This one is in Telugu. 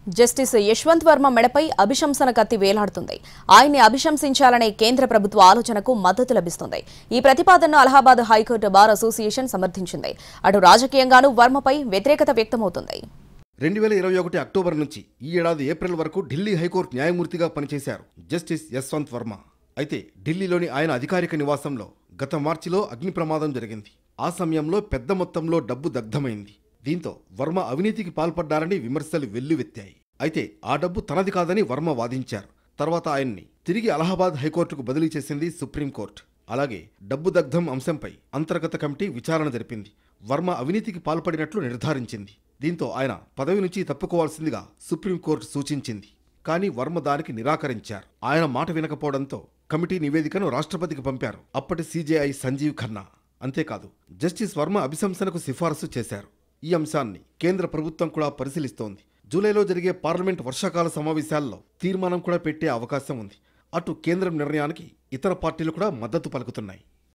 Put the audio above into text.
జస్టిస్ యశ్వంత్ వర్మ మెడపై అభిశంసన కత్తి వేలాడుతుంది. ఆయన్ని అభిశంసించాలనే కేంద్ర ప్రభుత్వ ఆలోచనకు మద్దతు లభిస్తుంది. ఈ ప్రతిపాదనను అలహాబాద్ హైకోర్టు బార్ అసోసియేషన్ సమర్థించింది. అటు రాజకీయంగానూ వర్మపై వ్యతిరేకత వ్యక్తమవుతుంది. 2021 అక్టోబర్ నుంచి ఈ ఏడాది ఏప్రిల్ వరకు ఢిల్లీ హైకోర్టు న్యాయమూర్తిగా పనిచేశారు జస్టిస్ యశ్వంత్ వర్మ. అయితే ఢిల్లీలోని ఆయన అధికారిక నివాసంలో గత మార్చిలో అగ్ని ప్రమాదం జరిగింది. ఆ సమయంలో పెద్ద మొత్తంలో డబ్బు దగ్ధమైంది. దీంతో వర్మ అవినీతికి పాల్పడ్డారని విమర్శలు వెల్లువెత్తాయి. అయితే ఆ డబ్బు తనది కాదని వర్మ వాదించారు. తర్వాత ఆయన్ని తిరిగి అలహాబాద్ హైకోర్టుకు బదిలీ చేసింది సుప్రీంకోర్టు. అలాగే డబ్బు దగ్ధం అంశంపై అంతర్గత కమిటీ విచారణ జరిపింది. వర్మ అవినీతికి పాల్పడినట్లు నిర్ధారించింది. దీంతో ఆయన పదవి నుంచి తప్పుకోవాల్సిందిగా సుప్రీంకోర్టు సూచించింది. కానీ వర్మ దానికి నిరాకరించారు. ఆయన మాట వినకపోవడంతో కమిటీ నివేదికను రాష్ట్రపతికి పంపారు అప్పటి సిజేఐ సంజీవ్ ఖన్నా. అంతేకాదు జస్టిస్ వర్మ అభిశంసనకు సిఫారసు చేశారు. ఈ అంశాన్ని కేంద్ర ప్రభుత్వం కూడా పరిశీలిస్తోంది. జూలైలో జరిగే పార్లమెంట్ వర్షాకాల సమావేశాల్లో తీర్మానం కూడా పెట్టే అవకాశం ఉంది. అటు కేంద్రం నిర్ణయానికి ఇతర పార్టీలు కూడా మద్దతు పలుకుతున్నాయి.